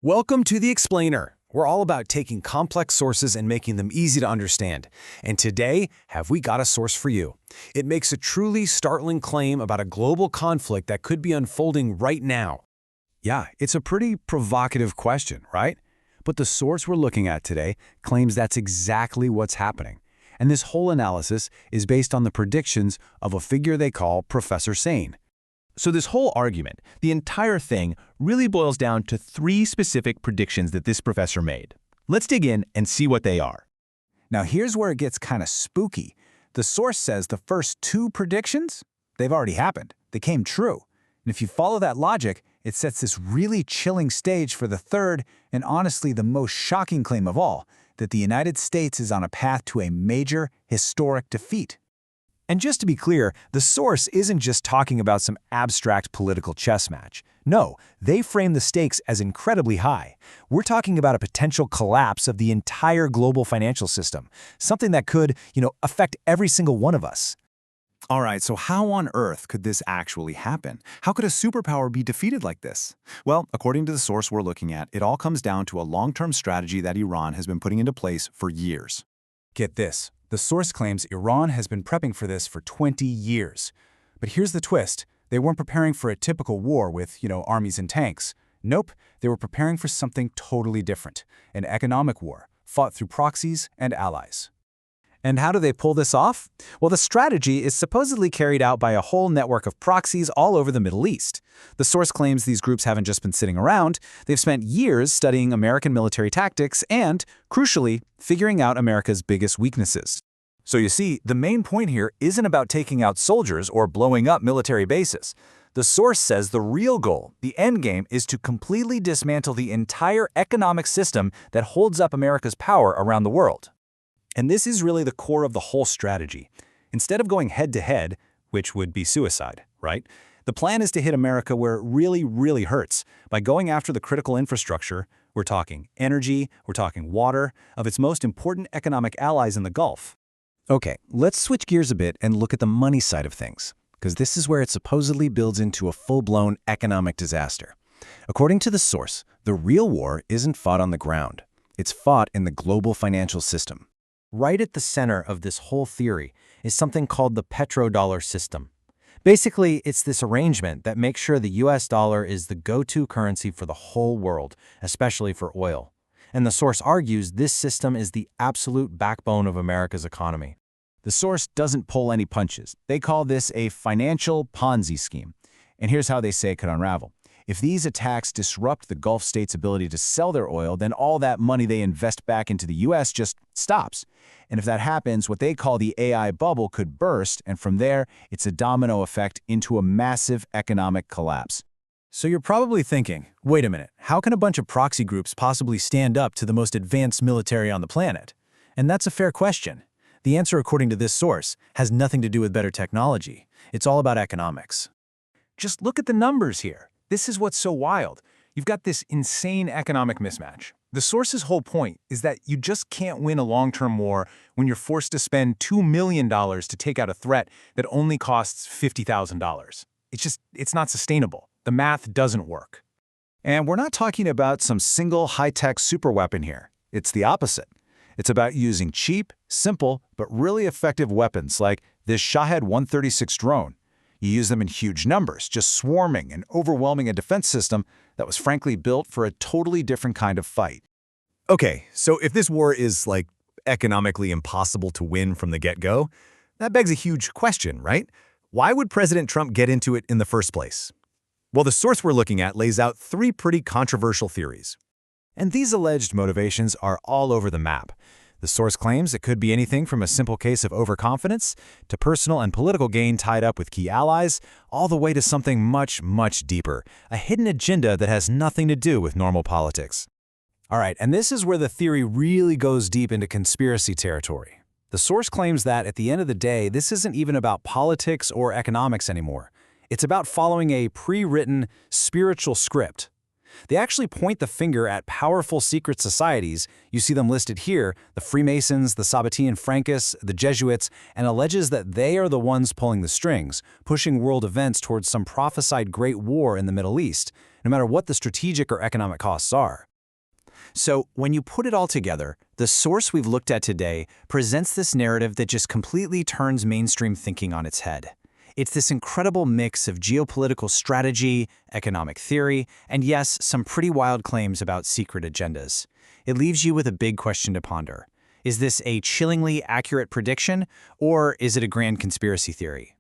Welcome to The Explainer. We're all about taking complex sources and making them easy to understand. And today, have we got a source for you? It makes a truly startling claim about a global conflict that could be unfolding right now. Yeah, it's a pretty provocative question, right? But the source we're looking at today claims that's exactly what's happening. And this whole analysis is based on the predictions of a figure they call Professor Sane. So this whole argument, the entire thing, really boils down to three specific predictions that this professor made. Let's dig in and see what they are. Now here's where it gets kind of spooky. The source says the first two predictions, they've already happened. They came true. And if you follow that logic, it sets this really chilling stage for the third, and honestly the most shocking claim of all, that the United States is on a path to a major, historic defeat. And just to be clear, the source isn't just talking about some abstract political chess match. No, they frame the stakes as incredibly high. We're talking about a potential collapse of the entire global financial system, something that could, affect every single one of us. All right, so how on earth could this actually happen? How could a superpower be defeated like this? Well, according to the source we're looking at, it all comes down to a long-term strategy that Iran has been putting into place for years. Get this. The source claims Iran has been prepping for this for 20 years. But here's the twist. They weren't preparing for a typical war with, armies and tanks. Nope, they were preparing for something totally different. An economic war, fought through proxies and allies. And how do they pull this off? Well, the strategy is supposedly carried out by a whole network of proxies all over the Middle East. The source claims these groups haven't just been sitting around, they've spent years studying American military tactics and, crucially, figuring out America's biggest weaknesses. So you see, the main point here isn't about taking out soldiers or blowing up military bases. The source says the real goal, the end game, is to completely dismantle the entire economic system that holds up America's power around the world. And this is really the core of the whole strategy. Instead of going head-to-head, which would be suicide, right? The plan is to hit America where it really, really hurts by going after the critical infrastructure. We're talking energy, we're talking water, of its most important economic allies in the Gulf. Okay, let's switch gears a bit and look at the money side of things, because this is where it supposedly builds into a full-blown economic disaster. According to the source, the real war isn't fought on the ground. It's fought in the global financial system. Right at the center of this whole theory is something called the petrodollar system. Basically, it's this arrangement that makes sure the US dollar is the go-to currency for the whole world, especially for oil. And the source argues this system is the absolute backbone of America's economy. The source doesn't pull any punches. They call this a financial Ponzi scheme. And here's how they say it could unravel. If these attacks disrupt the Gulf states' ability to sell their oil, then all that money they invest back into the US just stops. And if that happens, what they call the AI bubble could burst, and from there, it's a domino effect into a massive economic collapse. So you're probably thinking, wait a minute, how can a bunch of proxy groups possibly stand up to the most advanced military on the planet? And that's a fair question. The answer, according to this source, has nothing to do with better technology. It's all about economics. Just look at the numbers here. This is what's so wild. You've got this insane economic mismatch. The source's whole point is that you just can't win a long-term war when you're forced to spend $2 million to take out a threat that only costs $50,000. It's not sustainable. The math doesn't work. And we're not talking about some single high-tech superweapon here. It's the opposite. It's about using cheap, simple, but really effective weapons like this Shahed 136 drone. You use them in huge numbers, just swarming and overwhelming a defense system that was frankly built for a totally different kind of fight. Okay, so if this war is, economically impossible to win from the get-go, that begs a huge question, right? Why would President Trump get into it in the first place? Well, the source we're looking at lays out three pretty controversial theories. And these alleged motivations are all over the map. The source claims it could be anything from a simple case of overconfidence to personal and political gain tied up with key allies, all the way to something much, much deeper, a hidden agenda that has nothing to do with normal politics. All right, and this is where the theory really goes deep into conspiracy territory. The source claims that at the end of the day, this isn't even about politics or economics anymore. It's about following a pre-written spiritual script. They actually point the finger at powerful secret societies. You see them listed here, the Freemasons, the Sabbatean Frankists, the Jesuits, and alleges that they are the ones pulling the strings, pushing world events towards some prophesied great war in the Middle East, no matter what the strategic or economic costs are. So when you put it all together, the source we've looked at today presents this narrative that just completely turns mainstream thinking on its head. It's this incredible mix of geopolitical strategy, economic theory, and yes, some pretty wild claims about secret agendas. It leaves you with a big question to ponder. Is this a chillingly accurate prediction, or is it a grand conspiracy theory?